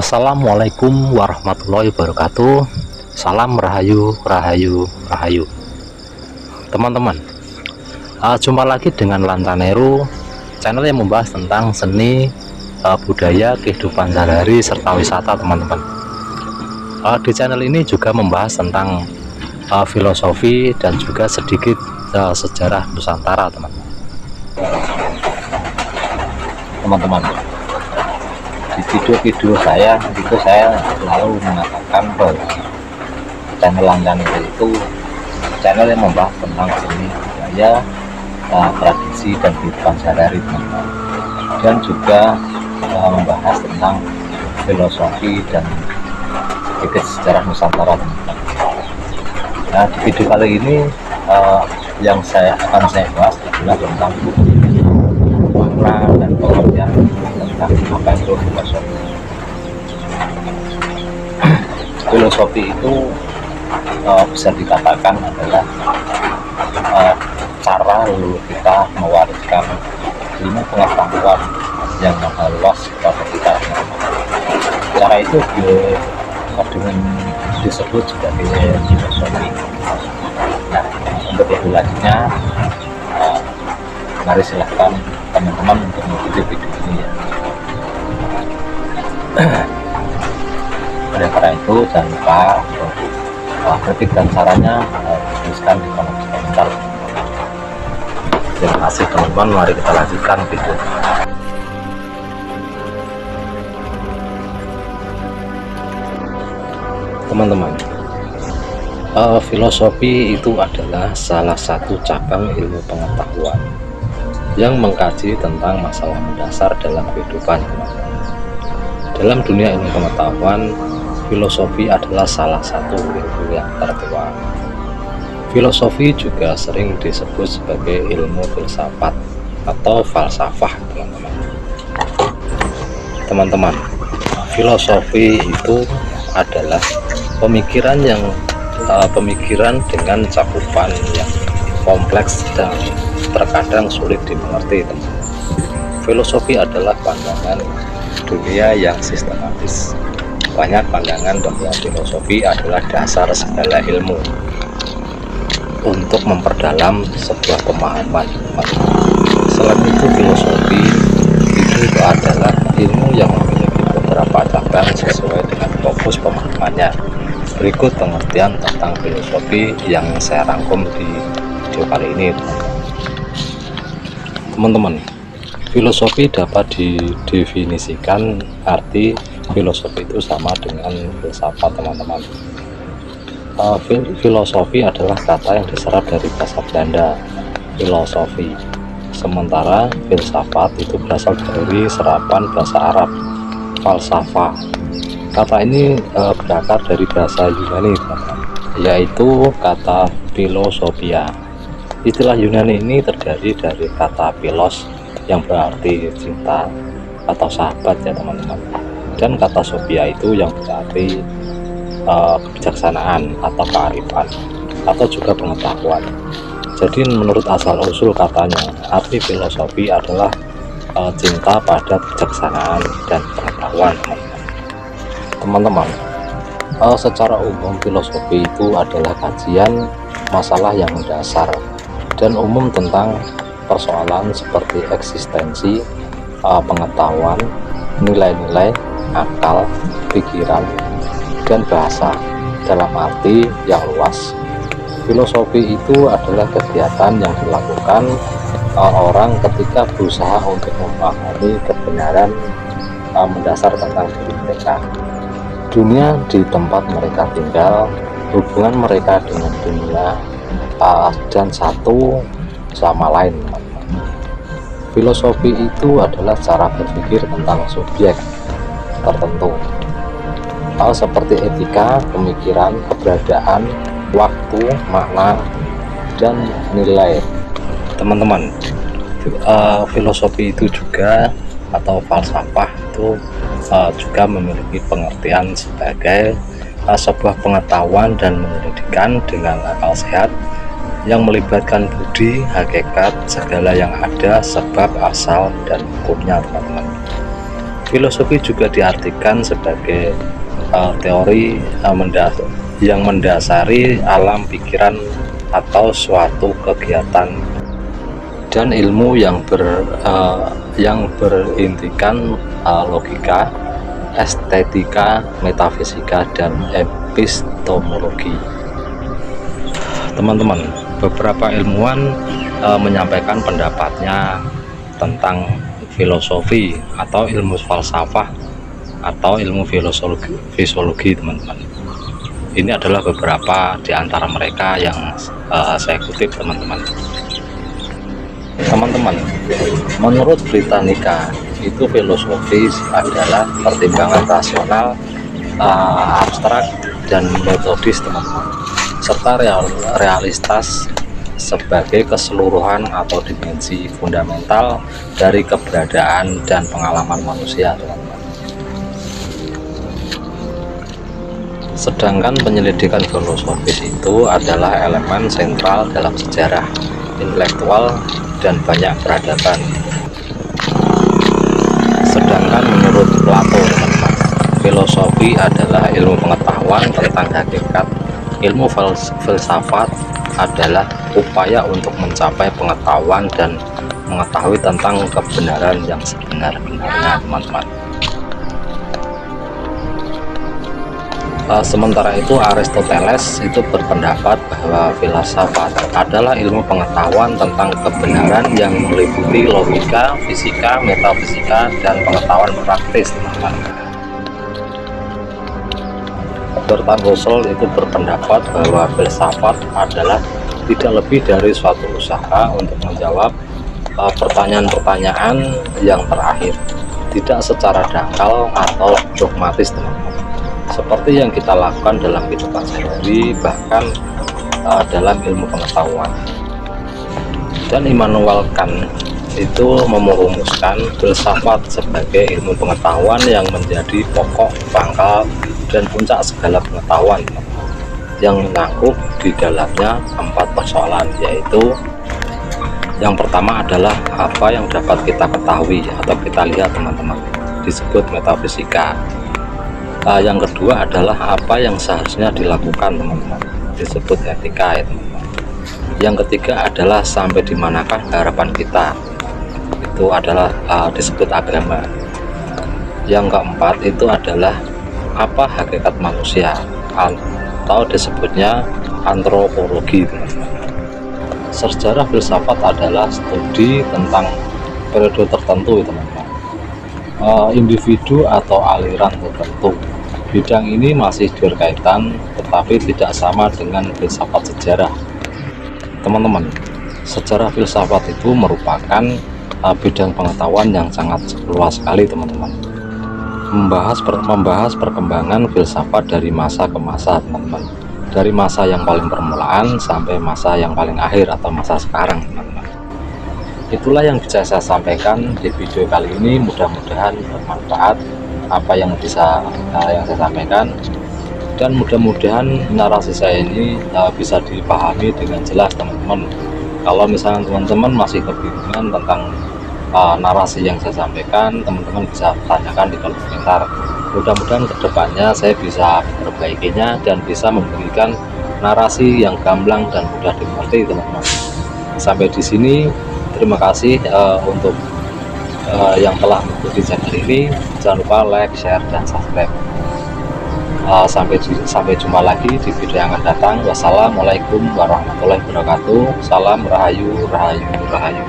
Assalamualaikum warahmatullahi wabarakatuh. Salam rahayu, rahayu, rahayu. Teman-teman, jumpa lagi dengan Lantaneru, channel yang membahas tentang seni, budaya, kehidupan sehari-hari serta wisata, teman-teman. Di channel ini juga membahas tentang filosofi dan juga sedikit sejarah Nusantara, teman-teman. Di video-video saya itu saya selalu mengatakan bahwa channel Lantaneru itu channel yang membahas tentang seni budaya, tradisi dan kehidupan sehari-hari, teman-teman, dan juga membahas tentang filosofi dan sedikit sejarah Nusantara, teman-teman. Nah, di video kali ini yang akan saya bahas adalah tentang makna dan pengertian tentang apa itu filosofi. Filosofi itu bisa dikatakan adalah cara leluhur kita mewariskan ilmu pengetahuan yang luas kepada kita. Cara itu dengan disebut sebagai filosofi. Nah, untuk lebih lanjutnya, mari silahkan teman-teman untuk mengikuti video ini ya. Oleh karena itu, jangan lupa kritik dan sarannya tuliskan di kolom komentar. Terima kasih teman-teman, mari kita lanjutkan video. Teman-teman, filosofi itu adalah salah satu cabang ilmu pengetahuan yang mengkaji tentang masalah mendasar dalam kehidupan. Dalam dunia ilmu pengetahuan, filosofi adalah salah satu ilmu yang tertua. Filosofi juga sering disebut sebagai ilmu filsafat atau falsafah, teman-teman. Filosofi itu adalah pemikiran dengan cakupan yang kompleks dan terkadang sulit dimengerti, teman. Filosofi adalah pandangan dunia yang sistematis. Banyak pandangan bahwa filosofi adalah dasar segala ilmu untuk memperdalam sebuah pemahaman. Selain itu, filosofi itu adalah ilmu yang memiliki beberapa cabang sesuai dengan fokus pemahamannya. Berikut pengertian tentang filosofi yang saya rangkum di video kali ini, teman-teman. Filosofi dapat didefinisikan, arti filosofi itu sama dengan filsafat, teman-teman. Filosofi adalah kata yang diserap dari bahasa Belanda, filosofi, sementara filsafat itu berasal dari serapan bahasa Arab, falsafah. Kata ini berakar dari bahasa Yunani, teman-teman, yaitu kata filosofia. Istilah Yunani ini terdiri dari kata philos yang berarti cinta atau sahabat ya, teman-teman, dan kata sophia itu yang berarti kebijaksanaan atau kearifan atau juga pengetahuan. Jadi menurut asal usul katanya, arti filosofi adalah cinta pada kebijaksanaan dan pengetahuan, teman-teman. Secara umum filosofi itu adalah kajian masalah yang mendasar dan umum tentang persoalan seperti eksistensi, pengetahuan, nilai-nilai, akal, pikiran, dan bahasa. Dalam arti yang luas, filosofi itu adalah kegiatan yang dilakukan orang ketika berusaha untuk memahami kebenaran mendasar tentang diri mereka, dunia di tempat mereka tinggal, hubungan mereka dengan dunia, dan satu sama lain. Filosofi itu adalah cara berpikir tentang subjek tertentu, hal seperti etika, pemikiran, keberadaan, waktu, makna, dan nilai, teman-teman. Filosofi itu juga atau falsafah itu juga memiliki pengertian sebagai sebuah pengetahuan dan penyelidikan dengan akal sehat yang melibatkan budi, hakikat, segala yang ada, sebab, asal, dan hukumnya, teman-teman. Filosofi juga diartikan sebagai teori yang mendasari alam pikiran atau suatu kegiatan dan ilmu yang berintikan logika, estetika, metafisika, dan epistemologi. Teman-teman, beberapa ilmuwan menyampaikan pendapatnya tentang filosofi atau ilmu falsafah atau ilmu fisiologi, teman-teman. Ini adalah beberapa di antara mereka yang saya kutip, teman-teman. Menurut Britannica, itu filosofi adalah pertimbangan rasional, abstrak, dan metodis, teman-teman, serta realitas sebagai keseluruhan atau dimensi fundamental dari keberadaan dan pengalaman manusia, teman-teman. Sedangkan penyelidikan filosofis itu adalah elemen sentral dalam sejarah intelektual dan banyak peradaban. Sedangkan menurut Plato, teman-teman, filosofi adalah ilmu pengetahuan tentang hakikat. Ilmu filsafat adalah upaya untuk mencapai pengetahuan dan mengetahui tentang kebenaran yang sebenar-benarnya, teman-teman. Sementara itu Aristoteles itu berpendapat bahwa filsafat adalah ilmu pengetahuan tentang kebenaran yang meliputi logika, fisika, metafisika, dan pengetahuan praktis, teman-teman. Bertrand Russell itu berpendapat bahwa filsafat adalah tidak lebih dari suatu usaha untuk menjawab pertanyaan-pertanyaan yang terakhir, tidak secara dangkal atau dogmatis, teman-teman, seperti yang kita lakukan dalam kehidupan sehari-hari, bahkan dalam ilmu pengetahuan. Dan Immanuel Kant itu merumuskan filsafat sebagai ilmu pengetahuan yang menjadi pokok, pangkal, dan puncak segala pengetahuan, yang menyangkut di dalamnya 4 persoalan, yaitu yang pertama adalah apa yang dapat kita ketahui atau kita lihat, teman-teman, disebut metafisika. Yang kedua adalah apa yang seharusnya dilakukan, teman-teman, disebut etika, ya, teman-teman. Yang ketiga adalah sampai di manakah harapan kita, itu adalah disebut agama. Yang keempat itu adalah apa hakikat manusia atau disebutnya antropologi, teman-teman. Sejarah filsafat adalah studi tentang periode tertentu, teman-teman, individu atau aliran tertentu. Bidang ini masih berkaitan tetapi tidak sama dengan filsafat sejarah, teman-teman. Sejarah filsafat itu merupakan bidang pengetahuan yang sangat luas sekali, teman-teman, membahas perkembangan filsafat dari masa ke masa, teman-teman, dari masa yang paling permulaan sampai masa yang paling akhir atau masa sekarang, teman-teman. Itulah yang bisa saya sampaikan di video kali ini. Mudah-mudahan bermanfaat apa yang saya sampaikan, dan mudah-mudahan narasi saya ini bisa dipahami dengan jelas, teman-teman. Kalau misalnya teman-teman masih kebingungan tentang narasi yang saya sampaikan, teman-teman bisa tanyakan di kolom komentar. Mudah-mudahan kedepannya saya bisa memperbaikinya dan bisa memberikan narasi yang gamblang dan mudah dimengerti, teman-teman. Sampai di sini, terima kasih untuk yang telah mengikuti channel ini. Jangan lupa like, share, dan subscribe. Sampai jumpa lagi di video yang akan datang. Wassalamualaikum warahmatullahi wabarakatuh. Salam rahayu, rahayu, rahayu.